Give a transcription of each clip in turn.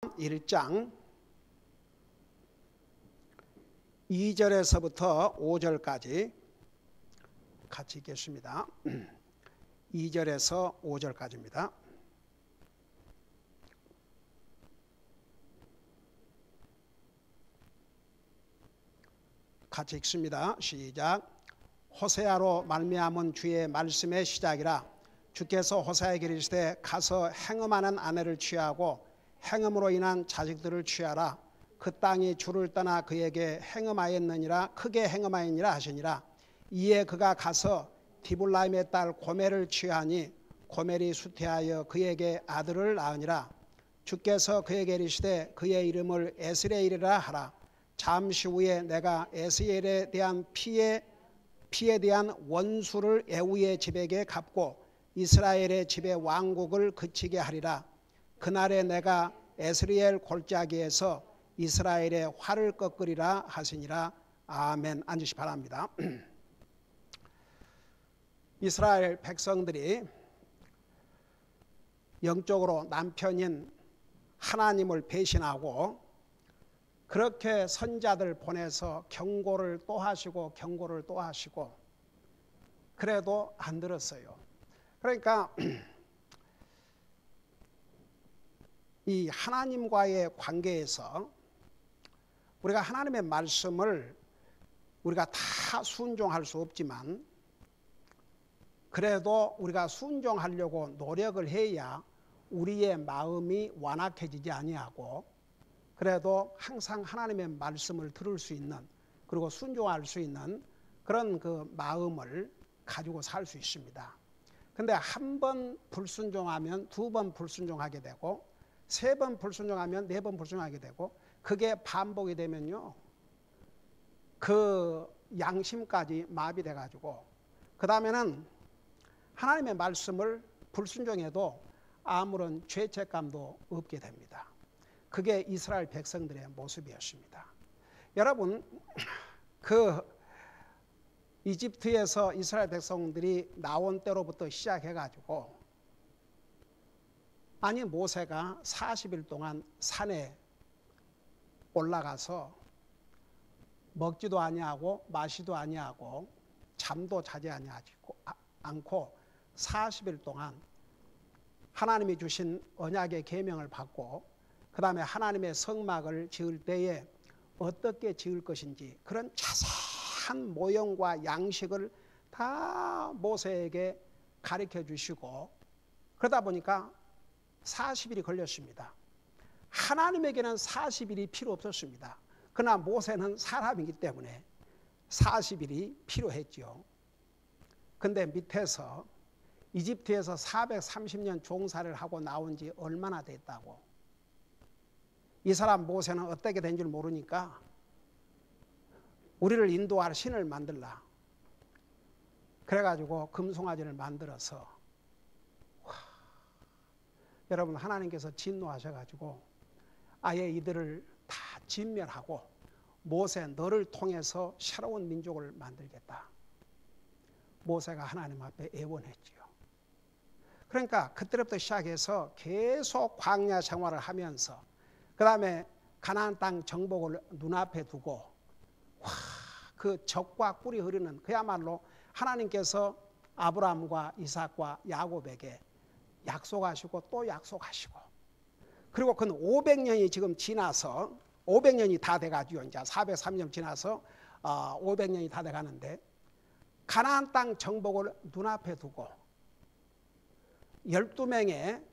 1장 2절에서부터 5절까지 같이 읽겠습니다. 2절에서 5절까지입니다. 같이 읽습니다. 시작. 호세아로 말미암은 주의 말씀의 시작이라. 주께서 호세아에게 이르시되 가서 행음하는 아내를 취하고 행음으로 인한 자식들을 취하라. 그 땅이 주를 떠나 그에게 행음하였느니라. 크게 행음하였느니라 하시니라. 이에 그가 가서 디블라임의 딸 고멜을 취하니 고멜이 수태하여 그에게 아들을 낳으니라. 주께서 그에게 이르시되 그의 이름을 에스레일이라 하라. 잠시 후에 내가 에스레일에 대한 피에 대한 원수를 에우의 집에게 갚고 이스라엘의 집의 왕국을 그치게 하리라. 그날에 내가 에스리엘 골짜기에서 이스라엘의 활을 꺾으리라 하시니라. 아멘. 앉으시 바랍니다. 이스라엘 백성들이 영적으로 남편인 하나님을 배신하고 그렇게 선자들 보내서 경고를 또 하시고 경고를 또 하시고 그래도 안 들었어요. 그러니까 이 하나님과의 관계에서 우리가 하나님의 말씀을 우리가 다 순종할 수 없지만 그래도 우리가 순종하려고 노력을 해야 우리의 마음이 완악해지지 아니하고 그래도 항상 하나님의 말씀을 들을 수 있는 그리고 순종할 수 있는 그런 그 마음을 가지고 살 수 있습니다. 근데 한 번 불순종하면 두 번 불순종하게 되고 세 번 불순종하면 네 번 불순종하게 되고 그게 반복이 되면요. 그 양심까지 마비돼 가지고 그 다음에는 하나님의 말씀을 불순종해도 아무런 죄책감도 없게 됩니다. 그게 이스라엘 백성들의 모습이었습니다. 여러분, 그 이집트에서 이스라엘 백성들이 나온 때로부터 시작해가지고 아니 모세가 40일 동안 산에 올라가서 먹지도 아니하고 마시도 아니하고 잠도 자지 않고 40일 동안 하나님이 주신 언약의 계명을 받고 그 다음에 하나님의 성막을 지을 때에 어떻게 지을 것인지 그런 자세한 모형과 양식을 다 모세에게 가르쳐 주시고 그러다 보니까 40일이 걸렸습니다. 하나님에게는 40일이 필요 없었습니다. 그러나 모세는 사람이기 때문에 40일이 필요했죠. 근데 밑에서 이집트에서 430년 종살이를 하고 나온 지 얼마나 됐다고. 이 사람 모세는 어떻게 된 줄 모르니까 우리를 인도할 신을 만들라. 그래가지고 금송아지를 만들어서 여러분 하나님께서 진노하셔가지고 아예 이들을 다 진멸하고 모세 너를 통해서 새로운 민족을 만들겠다. 모세가 하나님 앞에 애원했지요. 그러니까 그때부터 시작해서 계속 광야 생활을 하면서 그 다음에 가나안 땅 정복을 눈앞에 두고 그 적과 꿀이 흐르는 그야말로 하나님께서 아브라함과 이삭과 야곱에게 약속하시고 또 약속하시고 그리고 그 500년이 지금 지나서 500년이 다 돼가지고 이제 403년 지나서 500년이 다 돼가는데 가나안 땅 정복을 눈앞에 두고 12명의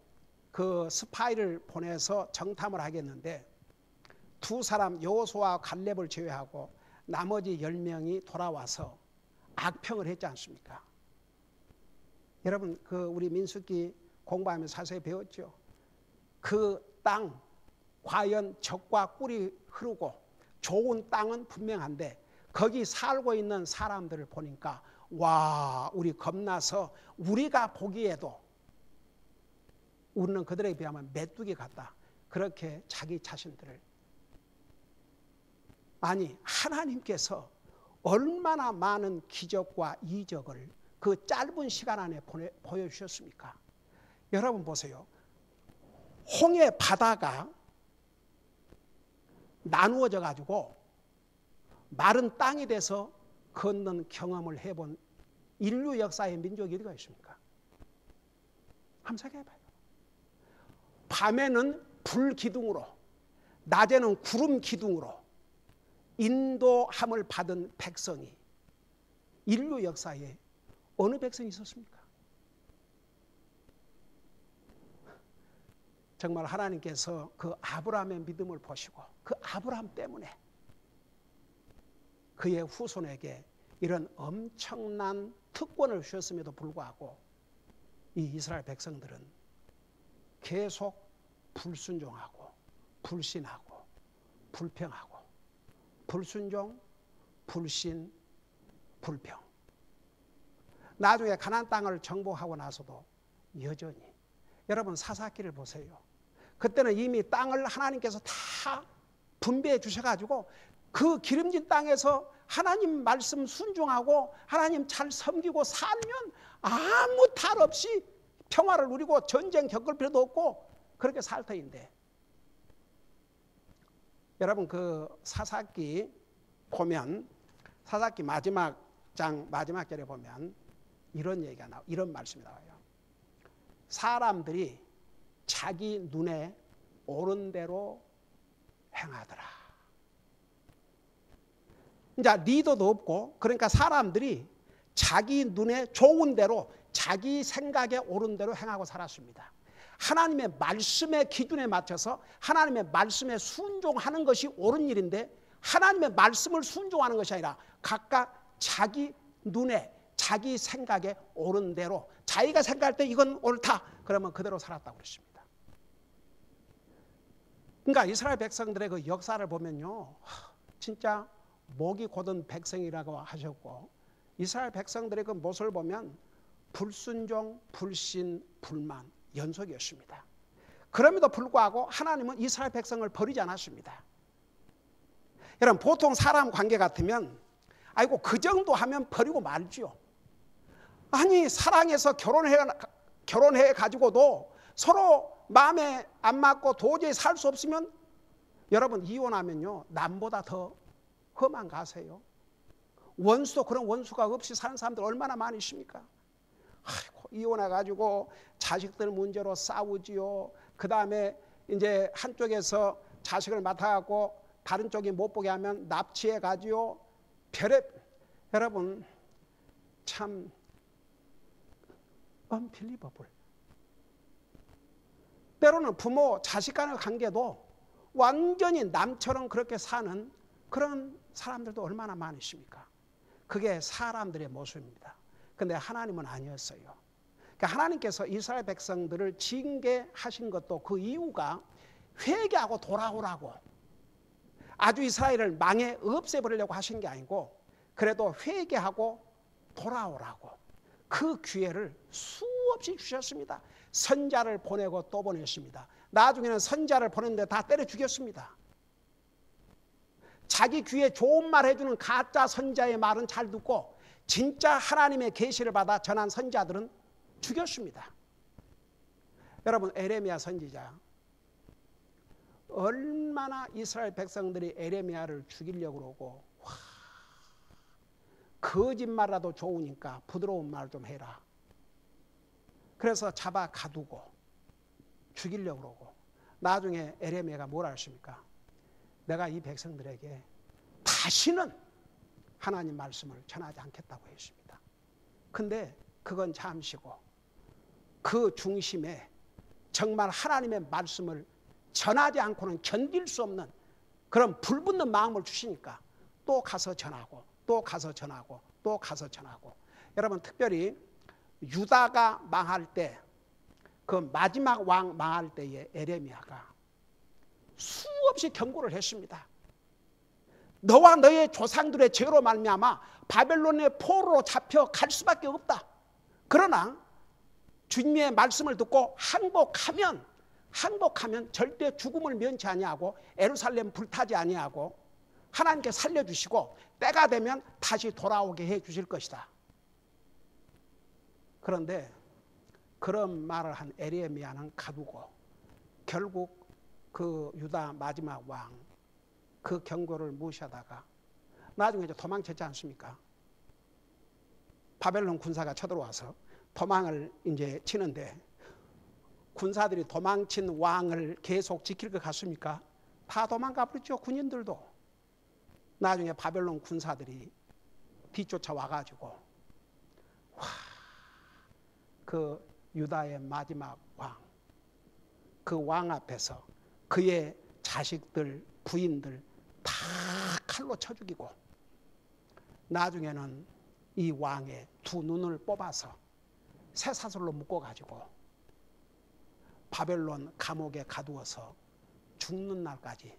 그 스파이를 보내서 정탐을 하겠는데 두 사람 여호수아와 갈렙을 제외하고 나머지 10명이 돌아와서 악평을 했지 않습니까? 여러분 그 우리 민수기 공부하면서 자세히 배웠죠. 그 땅 과연 적과 꿀이 흐르고 좋은 땅은 분명한데 거기 살고 있는 사람들을 보니까 와 우리 겁나서 우리가 보기에도 우리는 그들에게 비하면 메뚜기 같다. 그렇게 자기 자신들을 아니 하나님께서 얼마나 많은 기적과 이적을 그 짧은 시간 안에 보여주셨습니까? 여러분 보세요. 홍해 바다가 나누어져 가지고 마른 땅이 돼서 걷는 경험을 해본 인류 역사의 민족이 어디가 있습니까? 한번 생각해봐요. 밤에는 불 기둥으로, 낮에는 구름 기둥으로 인도함을 받은 백성이 인류 역사에 어느 백성이 있었습니까? 정말 하나님께서 그 아브라함의 믿음을 보시고 그 아브라함 때문에 그의 후손에게 이런 엄청난 특권을 주셨음에도 불구하고 이 이스라엘 백성들은 계속 불순종하고 불신하고 불평하고 불순종, 불신, 불평. 나중에 가나안 땅을 정복하고 나서도 여전히 여러분 사사기를 보세요. 그때는 이미 땅을 하나님께서 다 분배해 주셔가지고 그 기름진 땅에서 하나님 말씀 순종하고 하나님 잘 섬기고 살면 아무 탈 없이 평화를 누리고 전쟁 겪을 필요도 없고 그렇게 살 터인데, 여러분 그 사사기 보면 사사기 마지막 장 마지막 절에 보면 이런 얘기가 나와요. 이런 말씀이 나와요. 사람들이 자기 눈에 옳은 대로 행하더라. 이제 리더도 없고, 그러니까 사람들이 자기 눈에 좋은 대로 자기 생각에 옳은 대로 행하고 살았습니다. 하나님의 말씀의 기준에 맞춰서 하나님의 말씀에 순종하는 것이 옳은 일인데, 하나님의 말씀을 순종하는 것이 아니라 각각 자기 눈에 자기 생각에 옳은 대로, 자기가 생각할 때 이건 옳다 그러면 그대로 살았다고 그랬습니다. 그러니까 이스라엘 백성들의 그 역사를 보면요, 진짜 목이 곧은 백성이라고 하셨고, 이스라엘 백성들의 그 모습을 보면 불순종, 불신, 불만 연속이었습니다. 그럼에도 불구하고 하나님은 이스라엘 백성을 버리지 않았습니다. 여러분 보통 사람 관계 같으면 아이고 그 정도 하면 버리고 말지요. 아니 사랑해서 결혼해 가지고도 서로 마음에 안 맞고 도저히 살 수 없으면 여러분 이혼하면요 남보다 더 험한 가세요. 원수도 그런 원수가 없이 사는 사람들 얼마나 많으십니까? 아이고 이혼해 가지고 자식들 문제로 싸우지요. 그 다음에 이제 한쪽에서 자식을 맡아갖고 다른 쪽이 못 보게 하면 납치해 가지요. 여러분 참 unbelievable. 때로는 부모 자식 간의 관계도 완전히 남처럼 그렇게 사는 그런 사람들도 얼마나 많으십니까? 그게 사람들의 모습입니다. 그런데 하나님은 아니었어요. 그러니까 하나님께서 이스라엘 백성들을 징계하신 것도 그 이유가 회개하고 돌아오라고, 아주 이스라엘을 망해 없애버리려고 하신 게 아니고 그래도 회개하고 돌아오라고 그 기회를 수없이 주셨습니다. 선자를 보내고 또 보냈습니다. 나중에는 선자를 보냈는데 다 때려 죽였습니다. 자기 귀에 좋은 말 해주는 가짜 선자의 말은 잘 듣고 진짜 하나님의 계시를 받아 전한 선자들은 죽였습니다. 여러분 에레미야 선지자 얼마나 이스라엘 백성들이 에레미야를 죽이려고 그러고, 거짓말이라도 좋으니까 부드러운 말 좀 해라. 그래서 잡아 가두고 죽이려고 그러고, 나중에 에레미야가 뭐라 했습니까? 내가 이 백성들에게 다시는 하나님 말씀을 전하지 않겠다고 했습니다. 근데 그건 잠시고 그 중심에 정말 하나님의 말씀을 전하지 않고는 견딜 수 없는 그런 불붙는 마음을 주시니까 또 가서 전하고 또 가서 전하고 또 가서 전하고. 여러분 특별히 유다가 망할 때, 그 마지막 왕 망할 때에 에레미야가 수없이 경고를 했습니다. 너와 너의 조상들의 죄로 말미암아 바벨론의 포로로 잡혀 갈 수밖에 없다. 그러나 주님의 말씀을 듣고 항복하면 절대 죽음을 면치 아니하고 예루살렘 불타지 아니하고 하나님께 살려주시고 때가 되면 다시 돌아오게 해 주실 것이다. 그런데 그런 말을 한 에레미야는 가두고 결국 그 유다 마지막 왕 그 경고를 무시하다가 나중에 이제 도망쳤지 않습니까? 바벨론 군사가 쳐들어와서 도망을 이제 치는데 군사들이 도망친 왕을 계속 지킬 것 같습니까? 다 도망가 버렸죠. 군인들도. 나중에 바벨론 군사들이 뒤쫓아 와가지고 그 유다의 마지막 왕, 그 왕 앞에서 그의 자식들, 부인들 다 칼로 쳐 죽이고 나중에는 이 왕의 두 눈을 뽑아서 쇠사슬로 묶어가지고 바벨론 감옥에 가두어서 죽는 날까지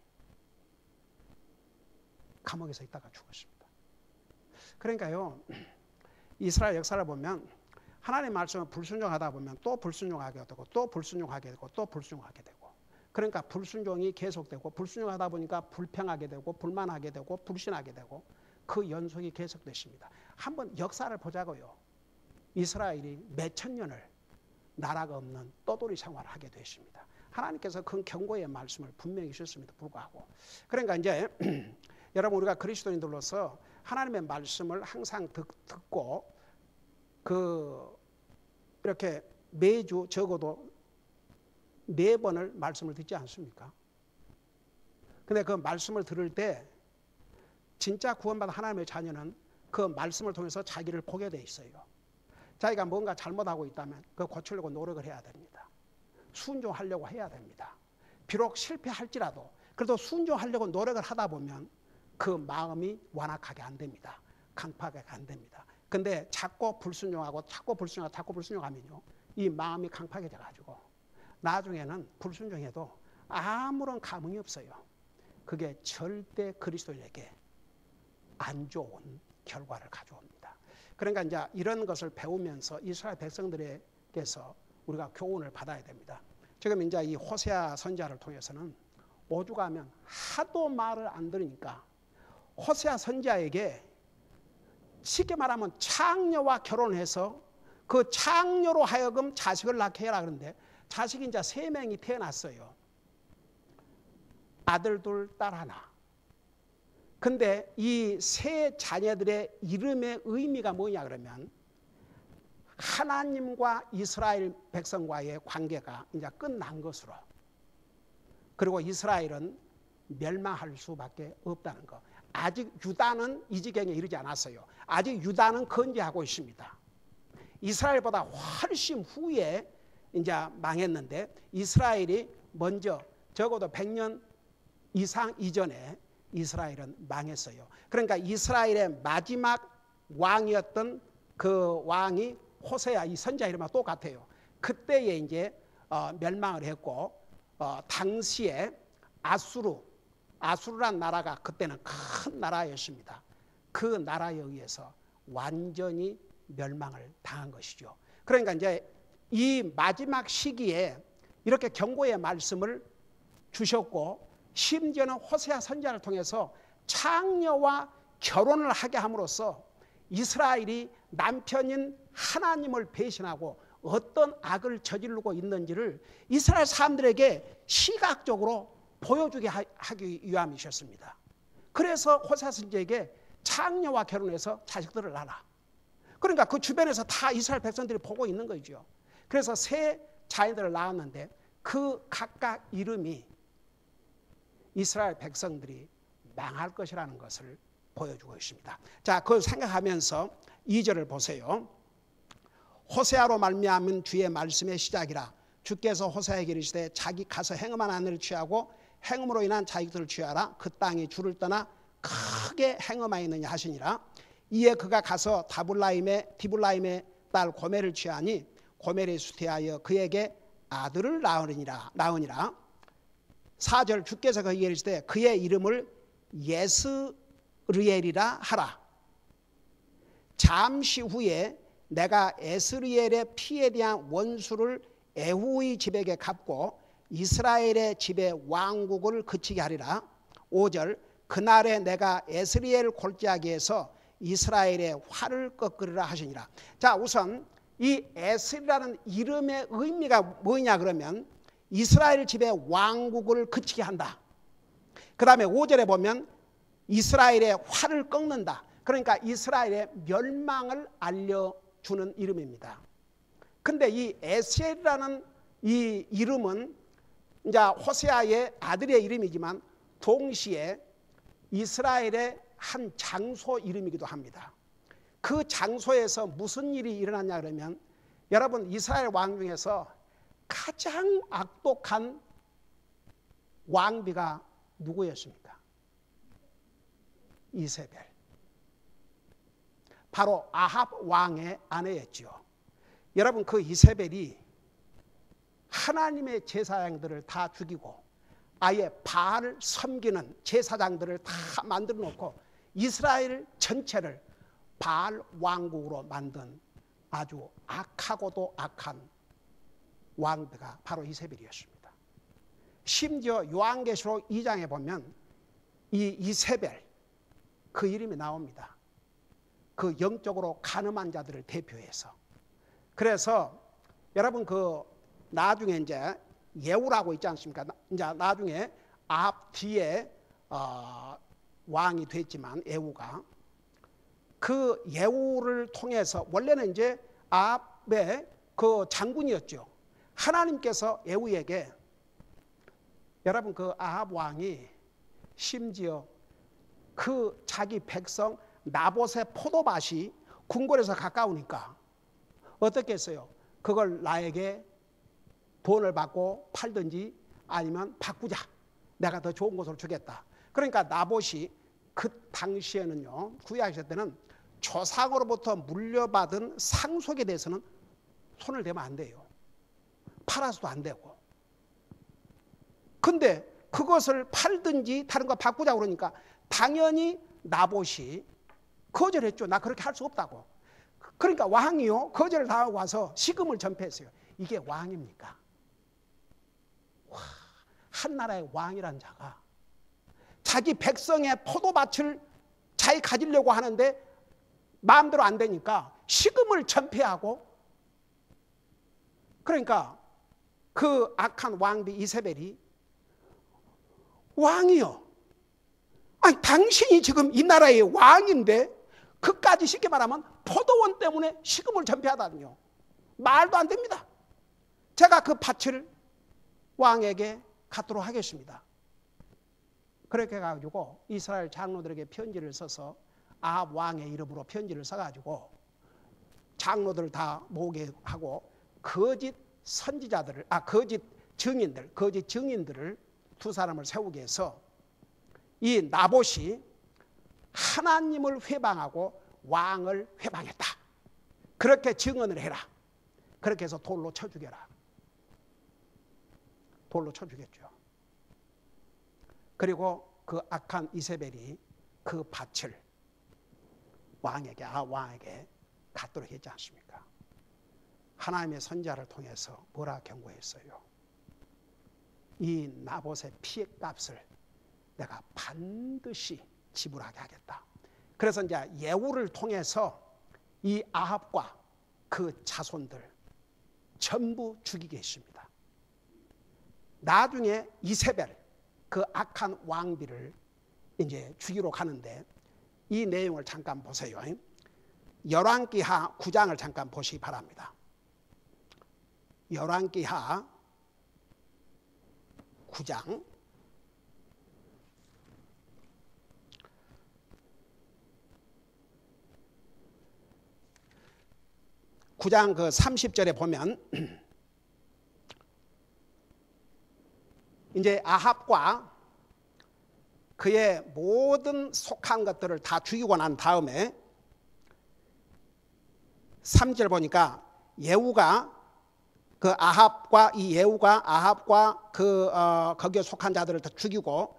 감옥에서 있다가 죽었습니다. 그러니까요, 이스라엘 역사를 보면 하나님의 말씀을 불순종하다 보면 또 불순종하게 되고 또 불순종하게 되고 또 불순종하게 되고, 그러니까 불순종이 계속되고 불순종하다 보니까 불평하게 되고 불만하게 되고 불신하게 되고 그 연속이 계속됐습니다. 한번 역사를 보자고요. 이스라엘이 몇천 년을 나라가 없는 떠돌이 생활을 하게 됐습니다. 하나님께서 그 경고의 말씀을 분명히 주셨음에도 불구하고, 그러니까 이제 여러분, 우리가 그리스도인들로서 하나님의 말씀을 항상 듣고 이렇게 매주 적어도 4번을 말씀을 듣지 않습니까? 근데 그 말씀을 들을 때 진짜 구원받은 하나님의 자녀는 그 말씀을 통해서 자기를 보게 돼 있어요. 자기가 뭔가 잘못하고 있다면 그거 고치려고 노력을 해야 됩니다. 순종하려고 해야 됩니다. 비록 실패할지라도 그래도 순종하려고 노력을 하다 보면 그 마음이 완악하게 안 됩니다. 강팍하게 안 됩니다. 근데 자꾸 불순종하고 자꾸 불순종하면요, 이 마음이 강팍해져 가지고 나중에는 불순종해도 아무런 감흥이 없어요. 그게 절대 그리스도인에게 안 좋은 결과를 가져옵니다. 그러니까 이제 이런 것을 배우면서 이스라엘 백성들에게서 우리가 교훈을 받아야 됩니다. 지금 이제 이 호세아 선지자를 통해서는 오죽하면 하도 말을 안 들으니까 호세아 선지자에게 쉽게 말하면 창녀와 결혼해서 그 창녀로 하여금 자식을 낳게 해라 그러는데 자식이 이제 3명이 태어났어요. 아들 2, 딸 1. 근데 이 3 자녀들의 이름의 의미가 뭐냐 그러면 하나님과 이스라엘 백성과의 관계가 이제 끝난 것으로, 그리고 이스라엘은 멸망할 수밖에 없다는 거. 아직 유다는 이 지경에 이르지 않았어요. 아직 유다는 건재하고 있습니다. 이스라엘보다 훨씬 후에 이제 망했는데 이스라엘이 먼저 적어도 100년 이상 이전에 이스라엘은 망했어요. 그러니까 이스라엘의 마지막 왕이었던 그 왕이 호세아, 이 선지자 이름과 똑같아요. 그때에 이제 멸망을 했고 당시에 아수르란 나라가 그때는 큰 나라였습니다. 그 나라에 의해서 완전히 멸망을 당한 것이죠. 그러니까 이제 이 마지막 시기에 이렇게 경고의 말씀을 주셨고, 심지어는 호세아 선지자를 통해서 창녀와 결혼을 하게 함으로써 이스라엘이 남편인 하나님을 배신하고 어떤 악을 저지르고 있는지를 이스라엘 사람들에게 시각적으로 보여주게 하기 위함이셨습니다. 그래서 호세아 선지자에게 창녀와 결혼해서 자식들을 낳아라. 그러니까 그 주변에서 다 이스라엘 백성들이 보고 있는 거죠. 그래서 3 자녀들을 낳았는데 그 각각 이름이 이스라엘 백성들이 망할 것이라는 것을 보여주고 있습니다. 자, 그걸 생각하면서 2절을 보세요. 호세아로 말미암은 주의 말씀의 시작이라. 주께서 호세아에게 이르시되 자기 가서 행음한 아내를 취하고 행음으로 인한 자식들을 취하라. 그 땅이 주를 떠나 크게 행음하였느냐 하시니라. 이에 그가 가서 디블라임의 딸 고멜을 취하니 고멜이 수태하여 그에게 아들을 낳으니라. 4절 주께서 그에게 이르시되 그의 이름을 예스리엘이라 하라. 잠시 후에 내가 에스리엘의 피에 대한 원수를 에후의 집에게 갚고 이스라엘의 집의 왕국을 그치게 하리라. 5절 그날에 내가 에스리엘 골짜기에서 이스라엘의 활을 꺾으리라 하시니라. 자, 우선 이 에스라는 이름의 의미가 뭐냐 그러면 이스라엘 집의 왕국을 그치게 한다. 그 다음에 5절에 보면 이스라엘의 활을 꺾는다. 그러니까 이스라엘의 멸망을 알려주는 이름입니다. 근데 이 에셀이라는 이 이름은 이제 호세아의 아들의 이름이지만 동시에 이스라엘의 한 장소 이름이기도 합니다. 그 장소에서 무슨 일이 일어났냐 그러면 여러분 이스라엘 왕 중에서 가장 악독한 왕비가 누구였습니까? 이세벨. 바로 아합 왕의 아내였죠. 여러분 그 이세벨이 하나님의 제사장들을 다 죽이고 아예 바알을 섬기는 제사장들을 다 만들어 놓고 이스라엘 전체를 바알 왕국으로 만든 아주 악하고도 악한 왕비가 바로 이세벨이었습니다. 심지어 요한계시록 2장에 보면 이 이세벨 그 이름이 나옵니다. 그 영적으로 간음한 자들을 대표해서. 그래서 여러분 그 나중에 이제 예후라고 있지 않습니까? 이제 나중에 아합 뒤에 왕이 됐지만 예후가 그 예후를 통해서 원래는 이제 아합의 그 장군이었죠. 하나님께서 예후에게 여러분 그 아합 왕이 심지어 그 자기 백성 나봇의 포도밭이 궁궐에서 가까우니까 어떻게 했어요? 그걸 나에게 돈을 받고 팔든지 아니면 바꾸자. 내가 더 좋은 곳으로 주겠다. 그러니까 나봇이 그 당시에는요. 구약시대 때는 조상으로부터 물려받은 상속에 대해서는 손을 대면 안 돼요. 팔아서도 안 되고. 근데 그것을 팔든지 다른 거 바꾸자 그러니까 당연히 나봇이 거절했죠. 나 그렇게 할 수 없다고. 그러니까 왕이요. 거절을 당하고 와서 시금을 전폐했어요. 이게 왕입니까? 와, 한 나라의 왕이란 자가 자기 백성의 포도밭을 잘 가지려고 하는데 마음대로 안 되니까 시금을 전폐하고 그러니까 그 악한 왕비 이세벨이 왕이요. 아니 당신이 지금 이 나라의 왕인데 그까지 쉽게 말하면 포도원 때문에 시금을 전폐하다니요. 말도 안 됩니다. 제가 그 밭을 왕에게 갖도록 하겠습니다. 그렇게 해가지고 이스라엘 장로들에게 편지를 써서 아합 왕의 이름으로 편지를 써가지고 장로들을 다 모으게 하고 거짓 선지자들을 거짓 증인들을 두 사람을 세우게 해서 이 나봇이 하나님을 회방하고 왕을 회방했다. 그렇게 증언을 해라. 그렇게 해서 돌로 쳐 죽여라. 돌로 쳐 죽였죠. 그리고 그 악한 이세벨이 그 밭을 왕에게 갖도록 했지 않습니까? 하나님의 선지자를 통해서 뭐라 경고했어요? 이 나봇의 피해값을 내가 반드시 지불하게 하겠다. 그래서 이제 예후를 통해서 이 아합과 그 자손들 전부 죽이게 했습니다. 나중에 이세벨 그 악한 왕비를 이제 죽이러 가는데 이 내용을 잠깐 보세요. 열왕기하 9장을 잠깐 보시기 바랍니다. 열왕기하 9장 9장 그 30절에 보면 이제 아합과 그의 모든 속한 것들을 다 죽이고 난 다음에 3절 보니까 예후가 그 아합과 거기에 속한 자들을 다 죽이고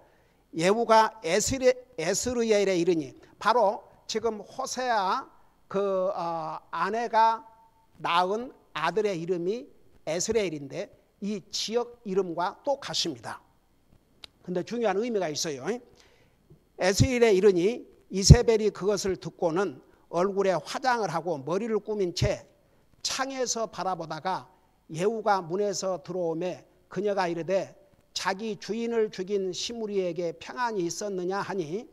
예후가 에스르엘에 이르니 바로 지금 호세아 그 아내가 낳은 아들의 이름이 에스레엘인데 이 지역 이름과 똑같습니다. 근데 중요한 의미가 있어요. 에스레엘에 이르니 이세벨이 그것을 듣고는 얼굴에 화장을 하고 머리를 꾸민 채 창에서 바라보다가 예후가 문에서 들어오매 그녀가 이르되 자기 주인을 죽인 시므리에게 평안이 있었느냐 하니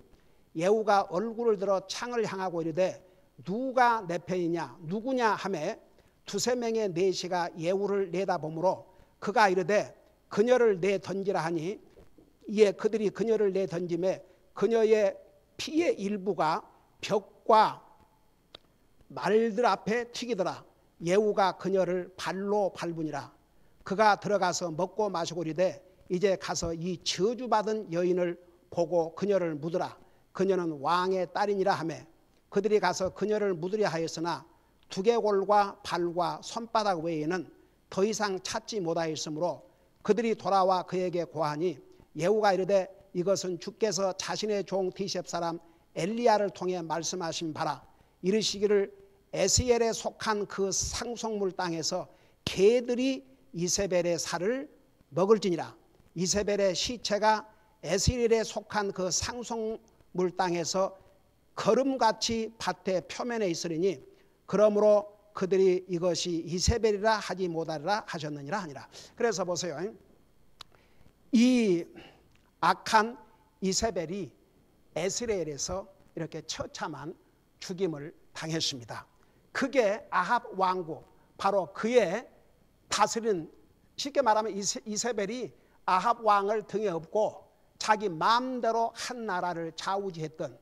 예후가 얼굴을 들어 창을 향하고 이르되 누가 내 편이냐 누구냐 하매 두세 명의 내시가 예후를 내다보므로 그가 이르되 그녀를 내 던지라 하니 이에 그들이 그녀를 내 던짐에 그녀의 피의 일부가 벽과 말들 앞에 튀기더라. 예후가 그녀를 발로 밟으니라. 그가 들어가서 먹고 마시고 이르되 이제 가서 이 저주받은 여인을 보고 그녀를 묻으라. 그녀는 왕의 딸이니라 하매 그들이 가서 그녀를 묻으려 하였으나 두개골과 발과 손바닥 외에는 더 이상 찾지 못하였으므로 그들이 돌아와 그에게 고하니 예후가 이르되 이것은 주께서 자신의 종 디셉 사람 엘리야를 통해 말씀하신 바라. 이르시기를 에스엘에 속한 그 상속물 땅에서 개들이 이세벨의 살을 먹을지니라. 이세벨의 시체가 에스엘에 속한 그 상속물 땅에서 거름같이 밭의 표면에 있으리니 그러므로 그들이 이것이 이세벨이라 하지 못하리라 하셨느니라 하니라. 그래서 보세요. 이 악한 이세벨이 에스라엘에서 이렇게 처참한 죽임을 당했습니다. 그게 아합 왕국, 바로 그의 다스린, 쉽게 말하면 이세벨이 아합 왕을 등에 업고 자기 마음대로 한 나라를 좌우지했던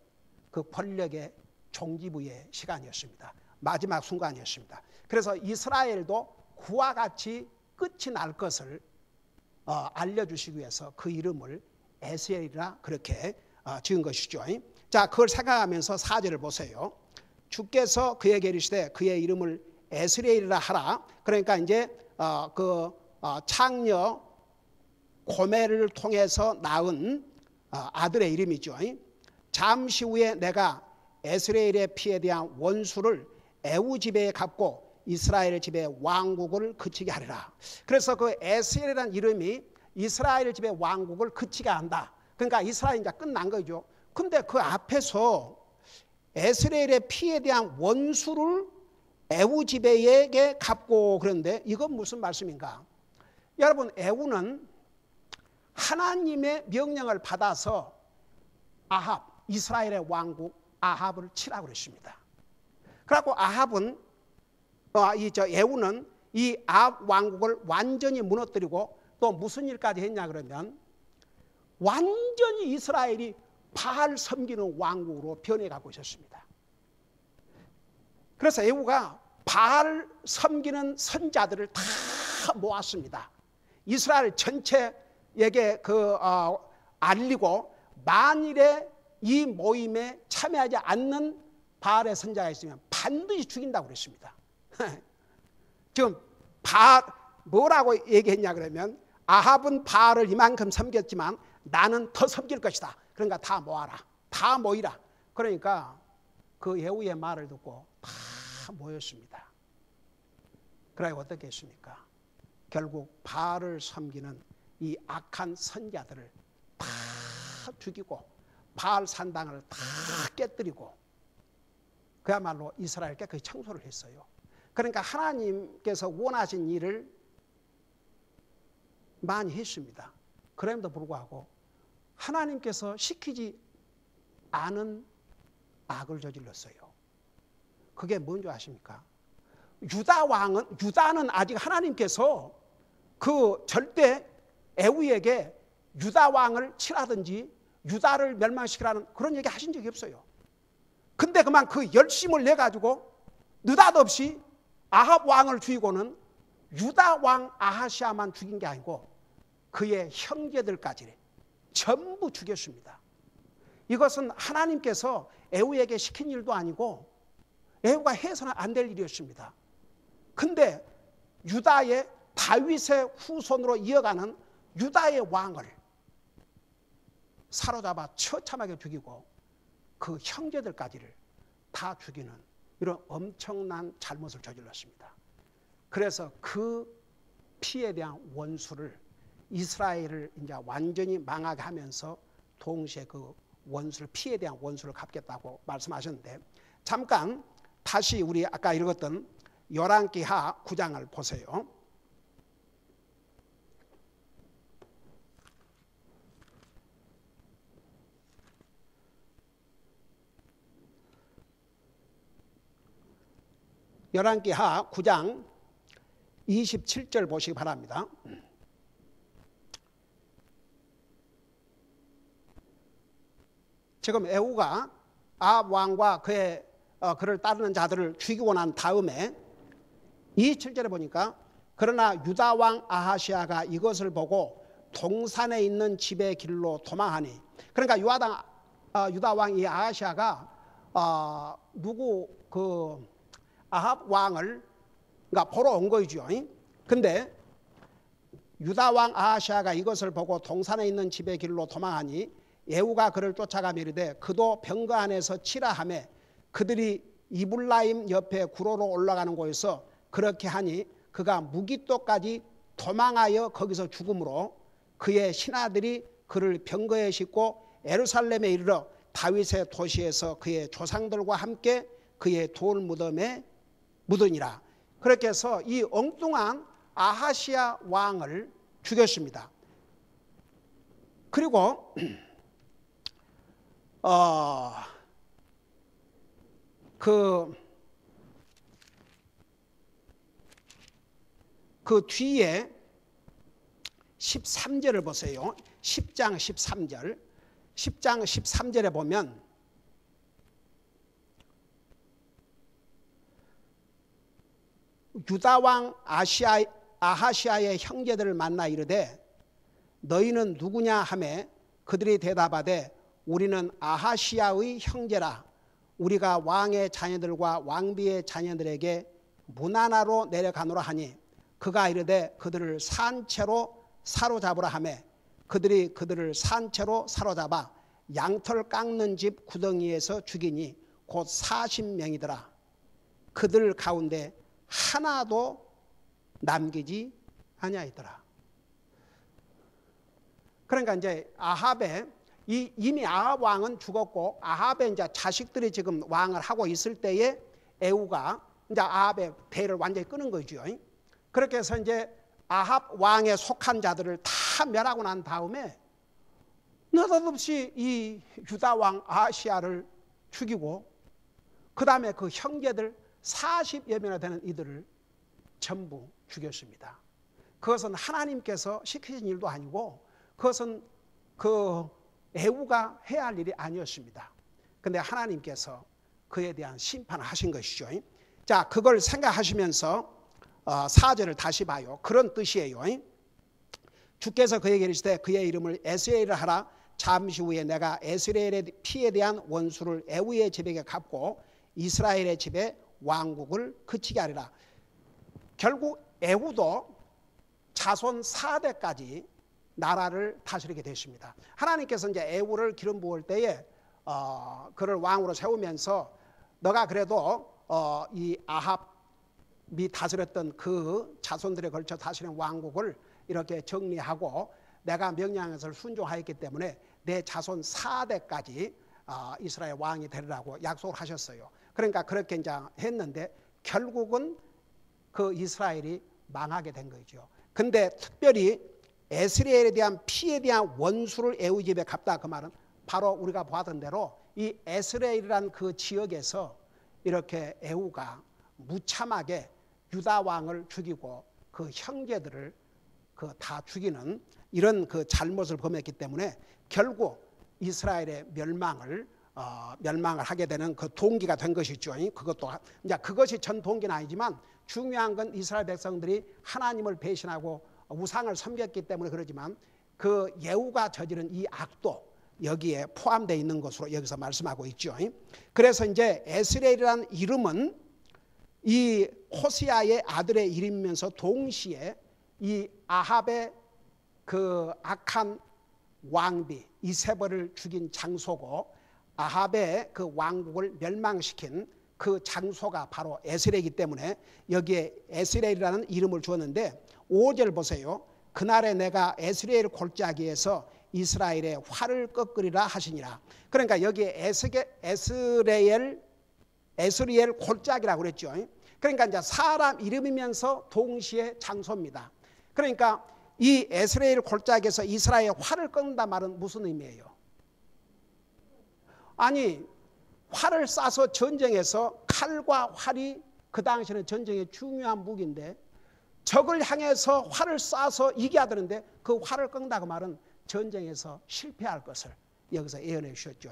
그 권력의 종지부의 시간이었습니다. 마지막 순간이었습니다. 그래서 이스라엘도 그와 같이 끝이 날 것을 알려주시기 위해서 그 이름을 에스엘이라 그렇게 지은 것이죠. 자, 그걸 생각하면서 4절을 보세요. 주께서 그에게 이르시되 그의 이름을 에스엘이라 하라. 그러니까 이제 창녀 고멜을 통해서 낳은 아들의 이름이죠. 잠시 후에 내가 에스라엘의 피에 대한 원수를 에우 집에 갚고 이스라엘 집의 왕국을 그치게 하리라. 그래서 그 에스엘이라는 이름이 이스라엘 집의 왕국을 그치게 한다. 그러니까 이스라엘이 이제 끝난 거죠. 근데 그 앞에서 에스라엘의 피에 대한 원수를 에우 집에게 갚고, 그런데 이건 무슨 말씀인가? 여러분, 에우는 하나님의 명령을 받아서 아합, 이스라엘의 왕국 아합을 치라고 그랬습니다. 그래갖고 아합은 에우는 이 아합 왕국을 완전히 무너뜨리고 또 무슨 일까지 했냐 그러면 완전히 이스라엘이 바알 섬기는 왕국으로 변해가고 있었습니다. 그래서 에후가 바알 섬기는 선자들을 다 모았습니다. 이스라엘 전체에게 알리고 만일에 이 모임에 참여하지 않는 바알의 선자가 있으면 반드시 죽인다고 그랬습니다. 지금 뭐라고 얘기했냐 그러면 아합은 바알을 이만큼 섬겼지만 나는 더 섬길 것이다. 그러니까 다 모아라. 다 모이라. 그러니까 그 예후의 말을 듣고 다 모였습니다. 그러니까 어떻게 했습니까? 결국 바알을 섬기는 이 악한 선자들을 다 죽이고 바알 산당을 다 깨뜨리고 그야말로 이스라엘 깨끗이 청소를 했어요. 그러니까 하나님께서 원하신 일을 많이 했습니다. 그럼에도 불구하고 하나님께서 시키지 않은 악을 저질렀어요. 그게 뭔지 아십니까? 유다는 아직 하나님께서 그 절대 에후에게 유다 왕을 치라든지 유다를 멸망시키라는 그런 얘기 하신 적이 없어요. 근데 그만 그 열심을 내가지고 느닷없이 아합 왕을 죽이고는 유다 왕 아하시아만 죽인 게 아니고 그의 형제들까지 전부 죽였습니다. 이것은 하나님께서 에후에게 시킨 일도 아니고 에후가 해서는 안 될 일이었습니다. 근데 유다의 다윗의 후손으로 이어가는 유다의 왕을 사로잡아 처참하게 죽이고 그 형제들까지를 다 죽이는 이런 엄청난 잘못을 저질렀습니다. 그래서 그 피에 대한 원수를 이스라엘을 이제 완전히 망하게 하면서 동시에 그 원수를 피에 대한 원수를 갚겠다고 말씀하셨는데 잠깐 다시 우리 아까 읽었던 열왕기하 9장을 보세요. 열왕기하 9장 27절 보시기 바랍니다. 지금 에후가 아합 왕과 그를 따르는 자들을 죽이고 난 다음에 27절에 보니까 그러나 유다 왕 아하시아가 이것을 보고 동산에 있는 집의 길로 도망하니, 그러니까 유다 왕 이 아하시아가 아합 왕을 그러니까 보러 온 거죠. 근데 유다 왕 아하시아가 이것을 보고 동산에 있는 집의 길로 도망하니 예후가 그를 쫓아가며 이르되 그도 병거 안에서 치라 하며 그들이 이블라임 옆에 구로로 올라가는 곳에서 그렇게 하니 그가 무기토까지 도망하여 거기서 죽음으로 그의 신하들이 그를 병거에 싣고 예루살렘에 이르러 다윗의 도시에서 그의 조상들과 함께 그의 돌 무덤에 묻으니라. 그렇게 해서 이 엉뚱한 아하시아 왕을 죽였습니다. 그리고 그 뒤에 13절을 보세요. 10장 13절. 10장 13절에 보면 유다 왕 아하시아의 형제들을 만나 이르되 너희는 누구냐 하매 그들이 대답하되 우리는 아하시아의 형제라. 우리가 왕의 자녀들과 왕비의 자녀들에게 문하나로 내려가노라 하니 그가 이르되 그들을 산채로 사로잡으라 하매 그들이 그들을 산채로 사로잡아 양털 깎는 집 구덩이에서 죽이니 곧 40명이더라. 그들 가운데 하나도 남기지 아니하였더라. 그러니까 이제 이미 아합 왕은 죽었고 아합의 이제 자식들이 지금 왕을 하고 있을 때에 에후가 이제 아합의 배를 완전히 끄는 거죠. 그렇게 해서 이제 아합 왕에 속한 자들을 다 멸하고 난 다음에 느닷없이 이 유다 왕 아하시아를 죽이고 그 다음에 그 형제들 40여 명이나 되는 이들을 전부 죽였습니다. 그것은 하나님께서 시키신 일도 아니고 그것은 그 에후가 해야 할 일이 아니었습니다. 그런데 하나님께서 그에 대한 심판을 하신 것이죠. 자, 그걸 생각하시면서 4절을 다시 봐요. 그런 뜻이에요. 주께서 그에게 이르시되 그의 이름을 에스레엘을 하라. 잠시 후에 내가 에스레엘의 피에 대한 원수를 에후의 집에게 갚고 이스라엘의 집에 왕국을 그치게 하리라. 결국 에후도 자손 4대까지 나라를 다스리게 됐습니다. 하나님께서 이제 에후를 기름 부을 때에 그를 왕으로 세우면서 너가 그래도 이 아합이 다스렸던 그 자손들에 걸쳐 다스린 왕국을 이렇게 정리하고 내가 명령한 것을 순종하였기 때문에 내 자손 4대까지 이스라엘 왕이 되리라고 약속을 하셨어요. 그러니까 그렇게 이제 했는데 결국은 그 이스라엘이 망하게 된 거죠. 근데 특별히 에스레엘에 대한 피에 대한 원수를 에후 집에 갚다, 그 말은 바로 우리가 보았던 대로 이 에스레엘이라는 그 지역에서 이렇게 에후가 무참하게 유다 왕을 죽이고 그 형제들을 다 죽이는 이런 그 잘못을 범했기 때문에 결국 이스라엘의 멸망을 하게 되는 그 동기가 된 것이죠. 그것도 이제 그것이 전 동기는 아니지만 중요한 건 이스라엘 백성들이 하나님을 배신하고 우상을 섬겼기 때문에 그러지만 그 예후가 저지른 이 악도 여기에 포함되어 있는 것으로 여기서 말씀하고 있죠. 그래서 이제 에스레엘이라는 이름은 이 호시아의 아들의 이름이면서 동시에 이 아합의 그 악한 왕비 이세벨을 죽인 장소고 아합의 그 왕국을 멸망시킨 그 장소가 바로 에스레이기 때문에 여기에 에스레이라는 이름을 주었는데 5절 보세요. 그날에 내가 에스레일 골짜기에서 이스라엘의 활을 꺾으리라 하시니라. 그러니까 여기에 에스레일 골짜기라고 그랬죠. 그러니까 이제 사람 이름이면서 동시에 장소입니다. 그러니까 이 에스레일 골짜기에서 이스라엘의 활을 꺾는다 말은 무슨 의미예요? 아니 활을 쏴서 전쟁에서 칼과 활이 그 당시에는 전쟁의 중요한 무기인데 적을 향해서 활을 쏴서 이겨야 되는데 그 활을 끈다고 말은 전쟁에서 실패할 것을 여기서 예언해 주셨죠.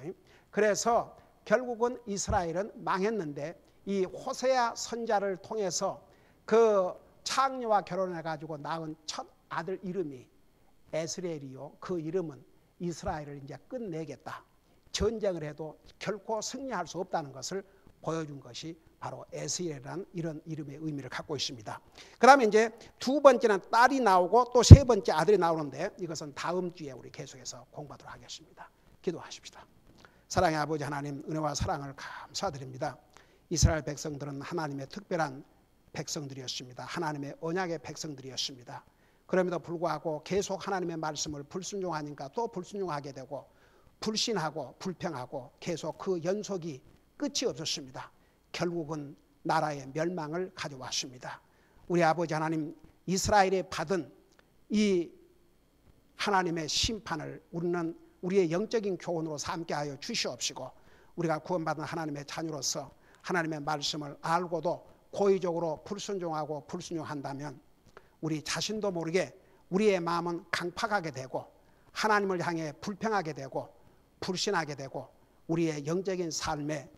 그래서 결국은 이스라엘은 망했는데 이 호세아 선자를 통해서 그 창녀와 결혼해 가지고 낳은 첫 아들 이름이 에스레엘이요. 그 이름은 이스라엘을 이제 끝내겠다. 전쟁을 해도 결코 승리할 수 없다는 것을 보여준 것이 바로 에스레엘이라는 이런 이름의 의미를 갖고 있습니다. 그 다음에 이제 두 번째는 딸이 나오고 또 세 번째 아들이 나오는데 이것은 다음 주에 우리 계속해서 공부하도록 하겠습니다. 기도하십시다. 사랑의 아버지 하나님, 은혜와 사랑을 감사드립니다. 이스라엘 백성들은 하나님의 특별한 백성들이었습니다. 하나님의 언약의 백성들이었습니다. 그럼에도 불구하고 계속 하나님의 말씀을 불순종하니까 또 불순종하게 되고 불신하고 불평하고 계속 그 연속이 끝이 없었습니다. 결국은 나라의 멸망을 가져왔습니다. 우리 아버지 하나님, 이스라엘이 받은 이 하나님의 심판을 우리는 우리의 영적인 교훈으로 삼게 하여 주시옵시고, 우리가 구원받은 하나님의 자녀로서 하나님의 말씀을 알고도 고의적으로 불순종하고 불순종한다면 우리 자신도 모르게 우리의 마음은 강팍하게 되고 하나님을 향해 불평하게 되고 불신하게 되고 우리의 영적인 삶에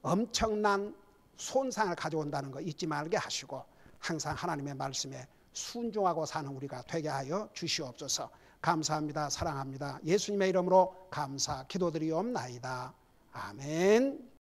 엄청난 손상을 가져온다는 거 잊지 말게 하시고 항상 하나님의 말씀에 순종하고 사는 우리가 되게 하여 주시옵소서. 감사합니다. 사랑합니다. 예수님의 이름으로 감사 기도드리옵나이다. 아멘.